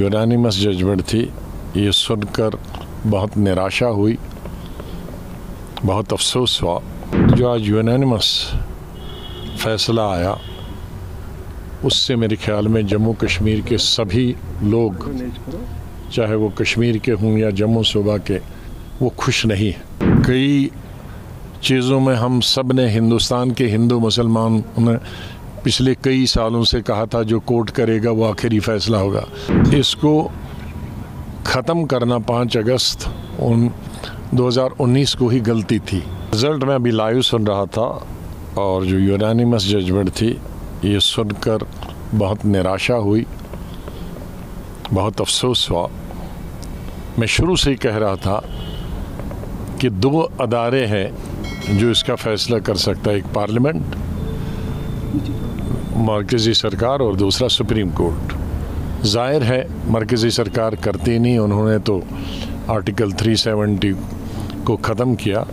Unanimous judgement थी, ये सुनकर बहुत निराशा हुई, बहुत अफसोस हुआ। जो आज यूनानिमस फैसला आया उससे मेरे ख्याल में जम्मू कश्मीर के सभी लोग, चाहे वो कश्मीर के हों या जम्मू सूबा के, वो खुश नहीं है। कई चीज़ों में हम सब ने, हिंदुस्तान के हिंदू मुसलमान ने पिछले कई सालों से कहा था जो कोर्ट करेगा वो आखिरी फैसला होगा। इसको ख़त्म करना 5 अगस्त 2019 को ही गलती थी। रिज़ल्ट मैं अभी लाइव सुन रहा था और जो यूनानिमस जजमेंट थी ये सुनकर बहुत निराशा हुई, बहुत अफसोस हुआ। मैं शुरू से ही कह रहा था कि 2 अदारे हैं जो इसका फैसला कर सकता है, एक पार्लियामेंट, मरकज़ी सरकार, और दूसरा सुप्रीम कोर्ट। जाहिर है मरकज़ी सरकार करती नहीं, उन्होंने तो आर्टिकल 370 को ख़त्म किया,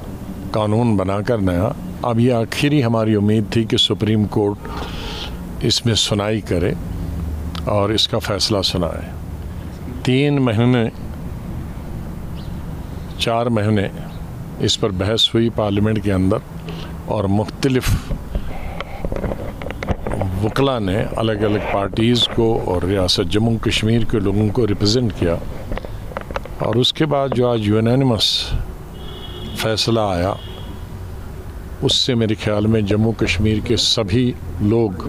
कानून बनाकर नया। अब ये आखिरी हमारी उम्मीद थी कि सुप्रीम कोर्ट इसमें सुनाई करे और इसका फ़ैसला सुनाए। 3 महीने 4 महीने इस पर बहस हुई पार्लियामेंट के अंदर और मुख्तलिफ वकला ने अलग अलग पार्टीज़ को और रियासत जम्मू कश्मीर के लोगों को रिप्रेजेंट किया। और उसके बाद जो आज यूनानिमस फैसला आया उससे मेरे ख्याल में जम्मू कश्मीर के सभी लोग,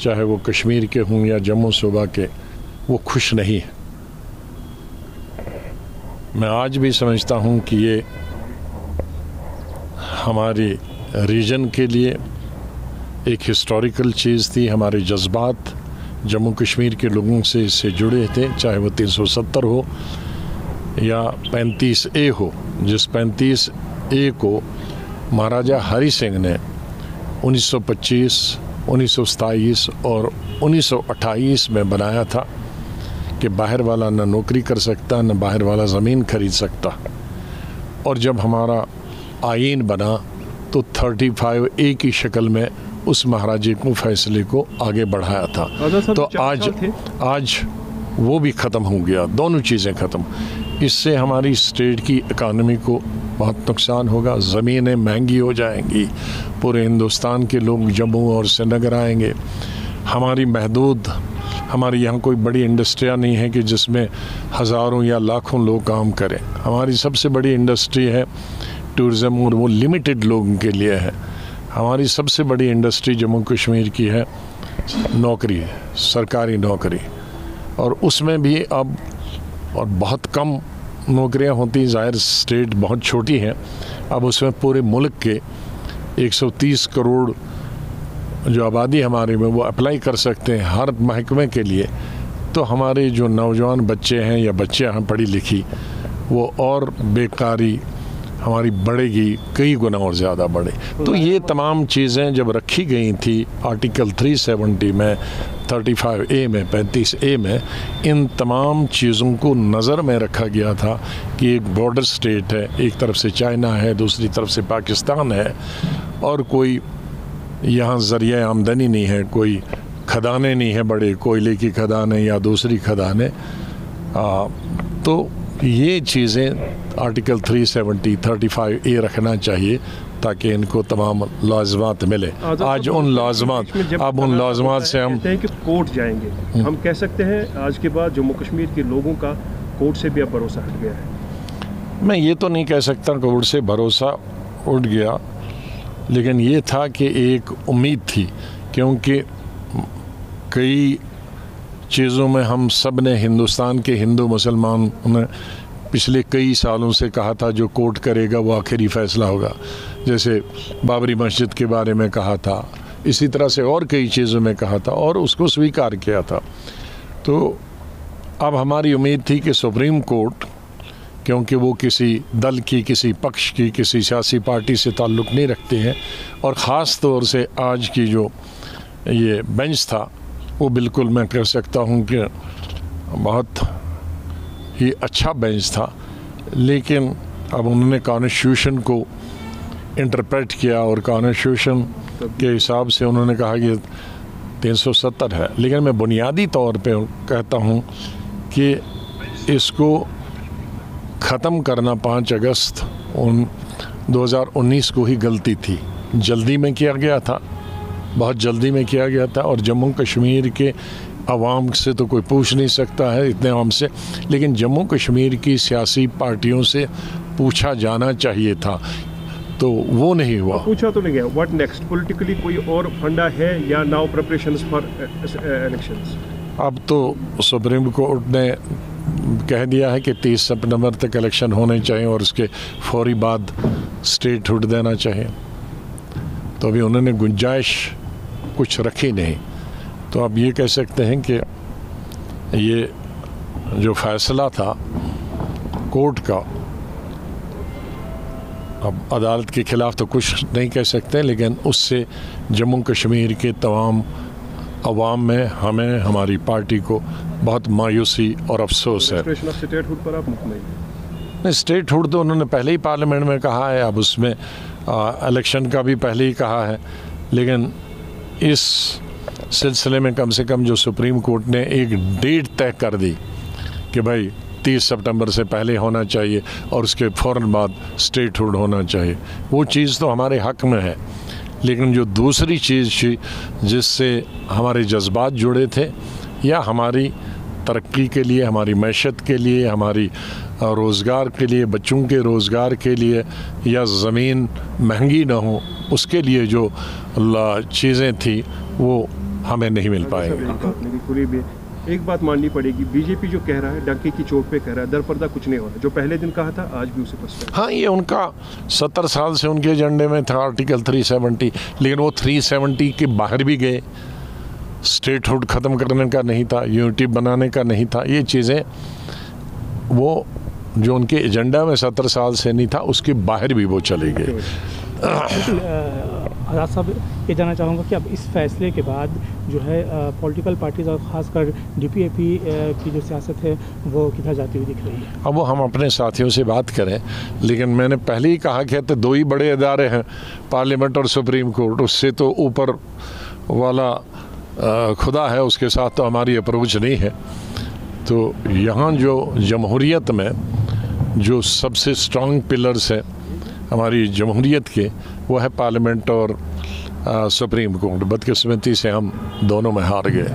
चाहे वो कश्मीर के हों या जम्मू सूबा के, वो खुश नहीं है। मैं आज भी समझता हूँ कि ये हमारे रीजन के लिए एक हिस्टोरिकल चीज़ थी। हमारे जज्बात जम्मू कश्मीर के लोगों से इससे जुड़े थे, चाहे वो 370 हो या 35A हो, जिस 35A को महाराजा हरि सिंह ने 1925, 1927 और 1928 में बनाया था कि बाहर वाला न नौकरी कर सकता, न बाहर वाला ज़मीन खरीद सकता। और जब हमारा आईन बना तो 35A की शक्ल में उस महाराजे को फैसले को आगे बढ़ाया था। तो आज वो भी ख़त्म हो गया, दोनों चीज़ें ख़त्म। इससे हमारी स्टेट की इकानमी को बहुत नुकसान होगा, ज़मीनें महंगी हो जाएंगी, पूरे हिंदुस्तान के लोग जम्मू और श्रीनगर आएंगे। हमारी यहाँ कोई बड़ी इंडस्ट्रियाँ नहीं है कि जिसमें हज़ारों या लाखों लोग काम करें। हमारी सबसे बड़ी इंडस्ट्री है टूरिज़्म और वो लिमिटेड लोगों के लिए है। हमारी सबसे बड़ी इंडस्ट्री जम्मू कश्मीर की है नौकरी, सरकारी नौकरी, और उसमें भी अब और बहुत कम नौकरियां होती। ज़ाहिर स्टेट बहुत छोटी है, अब उसमें पूरे मुल्क के 130 करोड़ जो आबादी हमारे में वो अप्लाई कर सकते हैं हर महकमे के लिए। तो हमारे जो नौजवान बच्चे हैं या बच्चियां हैं पढ़ी लिखी, वो और बेकारी हमारी बढ़ेगी, कई गुना और ज़्यादा बढ़े। तो ये तमाम चीज़ें जब रखी गई थी आर्टिकल 370 में, 35A में, 35A में, इन तमाम चीज़ों को नज़र में रखा गया था कि एक बॉर्डर स्टेट है, एक तरफ से चाइना है, दूसरी तरफ से पाकिस्तान है, और कोई यहाँ ज़रिया आमदनी नहीं है, कोई खदानें नहीं है, बड़े कोयले की खदानें या दूसरी खदानें। तो ये चीज़ें आर्टिकल 370, 35A रखना चाहिए ताकि इनको तमाम लाज़मात मिले। आज उन लाज़मात से हम कहते हैं कि कोर्ट जाएंगे, हम कह सकते हैं आज के बाद जम्मू कश्मीर के लोगों का कोर्ट से भी अब भरोसा हट गया है। मैं ये तो नहीं कह सकता कोर्ट से भरोसा उठ गया, लेकिन ये था कि एक उम्मीद थी, क्योंकि कई चीज़ों में हम सब ने, हिंदुस्तान के हिंदू मुसलमान ने पिछले कई सालों से कहा था जो कोर्ट करेगा वो आखिरी फैसला होगा। जैसे बाबरी मस्जिद के बारे में कहा था, इसी तरह से और कई चीज़ों में कहा था और उसको स्वीकार किया था। तो अब हमारी उम्मीद थी कि सुप्रीम कोर्ट, क्योंकि वो किसी दल की, किसी पक्ष की, किसी सियासी पार्टी से ताल्लुक़ नहीं रखते हैं, और ख़ास तौर से आज की जो ये बेंच था वो बिल्कुल मैं कह सकता हूँ कि बहुत ही अच्छा बेंच था। लेकिन अब उन्होंने कॉन्स्टिट्यूशन को इंटरप्रेट किया और कॉन्स्टिट्यूशन के हिसाब से उन्होंने कहा कि 370 है। लेकिन मैं बुनियादी तौर पे कहता हूँ कि इसको ख़त्म करना 5 अगस्त 2019 को ही गलती थी। जल्दी में किया गया था, बहुत जल्दी में किया गया था, और जम्मू कश्मीर के अवाम से तो कोई पूछ नहीं सकता है इतने आम से, लेकिन जम्मू कश्मीर की सियासी पार्टियों से पूछा जाना चाहिए था, तो वो नहीं हुआ। पूछा तो नहीं गया। What next? पॉलिटिकली कोई और फंडा है या नाउ प्रिपरेशंस फॉर इलेक्शंस? अब तो सुप्रीम कोर्ट ने कह दिया है कि 30 सितंबर तक इलेक्शन होने चाहिए और उसके फौरी बाद स्टेटहुड देना चाहिए, तो अभी उन्होंने गुंजाइश कुछ रखी नहीं। तो अब ये कह सकते हैं कि ये जो फैसला था कोर्ट का, अब अदालत के खिलाफ तो कुछ नहीं कह सकते, लेकिन उससे जम्मू कश्मीर के तमाम अवाम में, हमें, हमारी पार्टी को बहुत मायूसी और अफसोस है। स्टेटहुड पर आप मुतमईन? नहीं, स्टेटहुड तो उन्होंने पहले ही पार्लियामेंट में कहा है, अब उसमें इलेक्शन का भी पहले ही कहा है, लेकिन इस सिलसिले में कम से कम जो सुप्रीम कोर्ट ने एक डेट तय कर दी कि भाई 30 सितंबर से पहले होना चाहिए और उसके फ़ौरन बाद स्टेटहुड होना चाहिए, वो चीज़ तो हमारे हक़ में है। लेकिन जो दूसरी चीज़ थी जिससे हमारे जज्बात जुड़े थे, या हमारी तरक्की के लिए, हमारी मैशत के लिए, हमारी रोज़गार के लिए, बच्चों के रोज़गार के लिए, या ज़मीन महंगी ना हो, उसके लिए जो चीज़ें थी वो हमें नहीं मिल पाएंगी। एक बात माननी पड़ेगी, बीजेपी जो कह रहा है डंके की चोट पे कह रहा है, दरपर्दा कुछ नहीं हो रहा। जो पहले दिन कहा था आज भी उसे पछता। हाँ, ये उनका 70 साल से उनके एजेंडे में था आर्टिकल 370, लेकिन वो 370 के बाहर भी गए। स्टेटहुड ख़त्म करने का नहीं था, यूनिटी बनाने का नहीं था, ये चीज़ें वो जो उनके एजेंडा में 70 साल से नहीं था, उसके बाहर भी वो चले गए। आज़ाद साहब, ये जानना चाहूँगा कि अब इस फैसले के बाद जो है पॉलिटिकल पार्टीज और ख़ासकर DPAP की जो सियासत है वो किधर जाती हुई दिख रही है? अब वो हम अपने साथियों से बात करें, लेकिन मैंने पहले ही कहा कि तो 2 ही बड़े इदारे हैं, पार्लियामेंट और सुप्रीम कोर्ट, उससे तो ऊपर वाला खुदा है, उसके साथ तो हमारी अप्रोच नहीं है। तो यहाँ जो जमहूरियत में जो सबसे स्ट्रॉन्ग पिलर्स हैं हमारी जमहूरियत के, वो है पार्लियामेंट और सुप्रीम कोर्ट। बदकिस्मती से हम दोनों में हार गए।